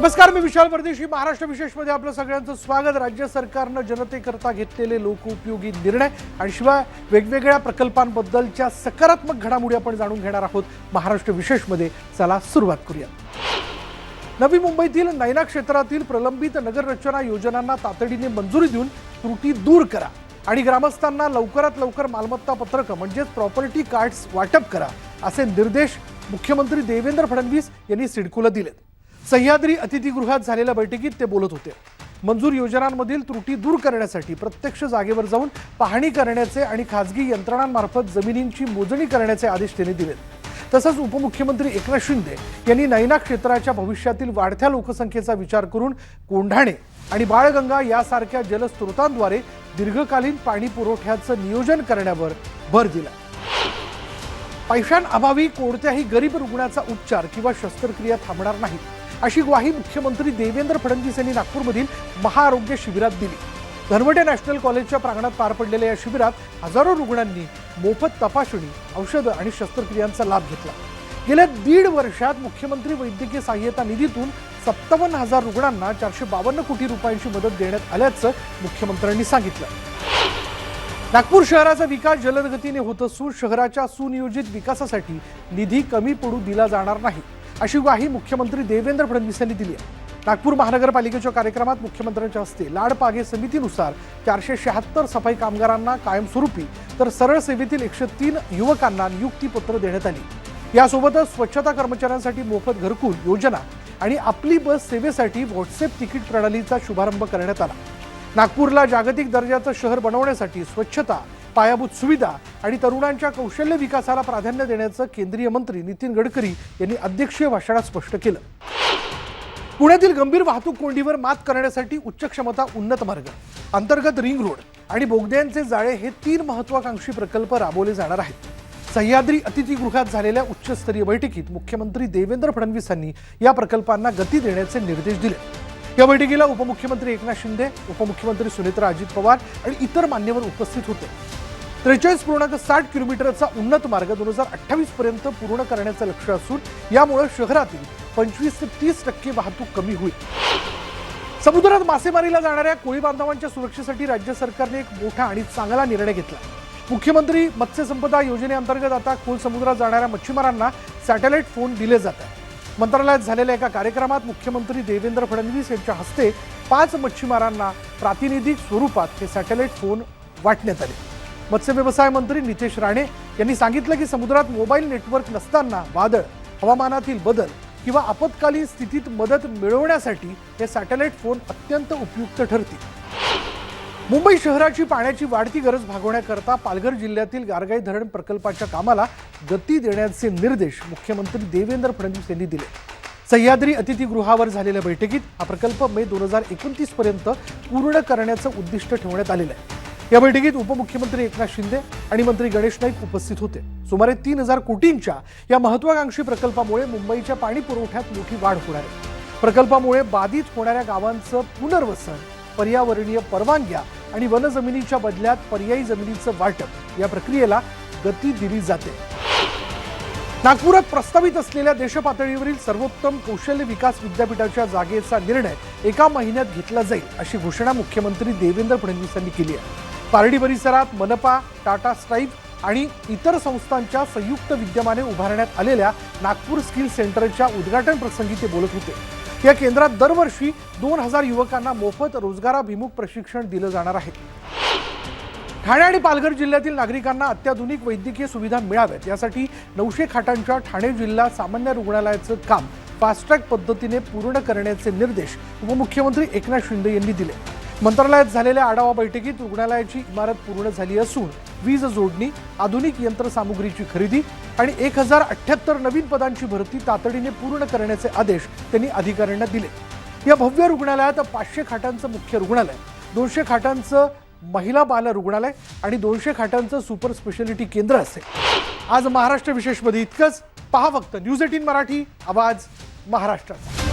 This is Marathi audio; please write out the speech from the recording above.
नमस्कार, मी विशाल परदेशी. महाराष्ट्र विशेषमध्ये आपलं सगळ्यांचं स्वागत. राज्य सरकारनं जनतेकरता घेतलेले लोकोपयोगी निर्णय आणि शिवाय वेगवेगळ्या प्रकल्पांबद्दलच्या सकारात्मक घडामोडी आपण जाणून घेणार आहोत महाराष्ट्र विशेषमध्ये. चला सुरुवात करूया. नवी मुंबईतील नैना क्षेत्रातील प्रलंबित नगररचना योजनांना तातडीने मंजुरी देऊन त्रुटी दूर करा आणि ग्रामस्थांना लवकरात लवकर मालमत्ता पत्रक म्हणजेच प्रॉपर्टी कार्ड्स वाटप करा, असे निर्देश मुख्यमंत्री देवेंद्र फडणवीस यांनी सिडकोला दिलेत. सह्याद्री अतिथीगृहात झालेल्या बैठकीत ते बोलत होते. मंजूर योजनांमधील त्रुटी दूर करण्यासाठी प्रत्यक्ष जागेवर जाऊन पाहणी करण्याचे आणि खासगी यंत्रणांमार्फत जमिनींची मोजणी करण्याचे आदेश त्यांनी दिलेत. तसंच उपमुख्यमंत्री एकनाथ शिंदे यांनी नैना क्षेत्राच्या भविष्यातील वाढत्या लोकसंख्येचा विचार करून कोंढाणे आणि बाळगंगा यासारख्या जलस्रोतांद्वारे दीर्घकालीन पाणी पुरवठ्याचं नियोजन करण्यावर भर दिला. पैशांअभावी कोणत्याही गरीब रुग्णाचा उपचार किंवा शस्त्रक्रिया थांबणार नाही, अशी ग्वाही मुख्यमंत्री देवेंद्र फडणवीस यांनी नागपूरमधील महाआरोग्य शिबिरात दिली. धनवटे नॅशनल कॉलेजच्या प्रांगणात पार पडलेल्या या शिबिरात हजारो रुग्णांनी मोफत तपासणी, औषधं आणि शस्त्रक्रियांचा लाभ घेतला. गेल्या 1.5 वर्षात मुख्यमंत्री वैद्यकीय सहाय्यता निधीतून 57,000 रुग्णांना 452 कोटी रुपयांची मदत देण्यात आल्याचं मुख्यमंत्र्यांनी सांगितलं. नागपूर शहराचा विकास जलद गतीने होत असून शहराच्या सुनियोजित विकासासाठी निधी कमी पडू दिला जाणार नाही, अशी ग्वाही मुख्यमंत्री देवेंद्र फडणवीस यांनी दिली आहे. नागपूर महानगरपालिकेच्या कार्यक्रमात मुख्यमंत्र्यांच्या हस्ते लाडपागे समितीनुसार 476 सफाई कामगारांना कायमस्वरूपी तर सरळ सेवेतील 103 युवकांना नियुक्तीपत्र देण्यात आली. यासोबतच स्वच्छता कर्मचाऱ्यांसाठी मोफत घरकुल योजना आणि आपली बस सेवेसाठी व्हॉट्सअप तिकीट प्रणालीचा शुभारंभ करण्यात आला. नागपूरला जागतिक दर्जाचं शहर बनवण्यासाठी स्वच्छता, पायाभूत सुविधा आणि तरुणांच्या कौशल्य विकासाला प्राधान्य देण्याचं केंद्रीय मंत्री नितीन गडकरी यांनी अध्यक्षीय भाषणात स्पष्ट केलं. पुण्यातील गंभीर वाहतूक कोंडीवर मात करण्यासाठी उच्च क्षमता उन्नत मार्ग, अंतर्गत रिंग रोड आणि बोगद्यांचे जाळे हे 3 महत्वाकांक्षी प्रकल्प राबवले जाणार आहेत. सह्याद्री अतिथीगृहात झालेल्या उच्चस्तरीय बैठकीत मुख्यमंत्री देवेंद्र फडणवीस यांनी या प्रकल्पांना गती देण्याचे निर्देश दिले. या बैठकीला उपमुख्यमंत्री एकनाथ शिंदे, उपमुख्यमंत्री सुनेत्रा अजित पवार आणि इतर मान्यवर उपस्थित होते. 43.60 किलोमीटरचा उन्नत मार्ग 2028 पर्यंत पूर्ण करण्याचं लक्ष्य असून यामुळे शहरातील 25 ते 30% वाहतूक कमी होईल. समुद्रात मासेमारीला जाणाऱ्या कोळी बांधवांच्या सुरक्षेसाठी राज्य सरकारने एक मोठा आणि चांगला निर्णय घेतला. मुख्यमंत्री मत्स्य संपदा योजनेअंतर्गत आता खोल समुद्रात जाणाऱ्या मच्छीमारांना सॅटेलाइट फोन दिले जातात. मंत्रालयात झालेल्या एका कार्यक्रमात मुख्यमंत्री देवेंद्र फडणवीस यांच्या हस्ते 5 मच्छीमारांना प्रातिनिधिक स्वरूपात हे सॅटेलाइट फोन वाटण्यात आले. मत्स्य व्यवसाय मंत्री नितेश राणे यांनी सांगितलं की समुद्रात मोबाईल नेटवर्क नसताना वादळ, हवामानातील बदल किंवा आपत्कालीन स्थितीत मदत मिळवण्यासाठी हे सॅटेलाइट फोन अत्यंत उपयुक्त ठरतील. मुंबई शहराची पाण्याची वाढती गरज भागवण्याकरता पालघर जिल्ह्यातील गारगाई धरण प्रकल्पाच्या कामाला गती देण्याचे निर्देश मुख्यमंत्री देवेंद्र फडणवीस यांनी दिले. सह्याद्री अतिथीगृहावर झालेल्या बैठकीत हा प्रकल्प मे 2029 पर्यंत पूर्ण करण्याचं उद्दिष्ट ठेवण्यात आलेलं आहे. या बैठकीत उपमुख्यमंत्री एकनाथ शिंदे आणि मंत्री गणेश नाईक उपस्थित होते. सुमारे 3,000 कोटींच्या या महत्वाकांक्षी प्रकल्पामुळे मुंबईच्या पाणी पुरवठ्यात मोठी वाढ होणार आहे. प्रकल्पामुळे बाधित होणाऱ्या गावांचं पुनर्वसन, पर्यावरणीय परवानग्या आणि वनजमिनीच्या बदल्यात पर्यायी जमिनीचं वाटप या प्रक्रियेला गती दिली जाते. नागपुरात प्रस्तावित असलेल्या देशपातळीवरील सर्वोत्तम कौशल्य विकास विद्यापीठाच्या जागेचा निर्णय 1 महिन्यात घेतला जाईल, अशी घोषणा मुख्यमंत्री देवेंद्र फडणवीस यांनी केली आहे. पारडी परिसरात मनपा, टाटा स्ट्राईफ आणि इतर संस्थांच्या संयुक्त विद्यमाने उभारण्यात आलेल्या नागपूर स्किल सेंटरच्या उद्घाटन प्रसंगी ते बोलत होते. या केंद्रात दरवर्षी 2,000 युवकांना मोफत रोजगाराभिमुख प्रशिक्षण दिलं जाणार आहे. ठाणे आणि पालघर जिल्ह्यातील नागरिकांना अत्याधुनिक वैद्यकीय सुविधा मिळाव्यात यासाठी 900 खाटांच्या ठाणे जिल्हा सामान्य रुग्णालयाचं काम फास्ट ट्रॅक पद्धतीने पूर्ण करण्याचे निर्देश उपमुख्यमंत्री एकनाथ शिंदे यांनी दिले. मंत्रालयात झालेल्या आढावा बैठकीत रुग्णालयाची इमारत पूर्ण झाली असून वीज जोडणी, आधुनिक यंत्रसामुग्रीची खरेदी आणि 1078 नवीन पदांची भरती तातडीने पूर्ण करण्याचे आदेश त्यांनी अधिकाऱ्यांना दिले. या भव्य रुग्णालयात 500 खाटांचं मुख्य रुग्णालय, 200 खाटांचं महिला बाल रुग्णालय आणि 200 खाटांचं सुपर स्पेशालिटी केंद्र असेल. आज महाराष्ट्र विशेषमध्ये इतकंच. पहा फक्त न्यूज 18 मराठी, आवाज महाराष्ट्राचा.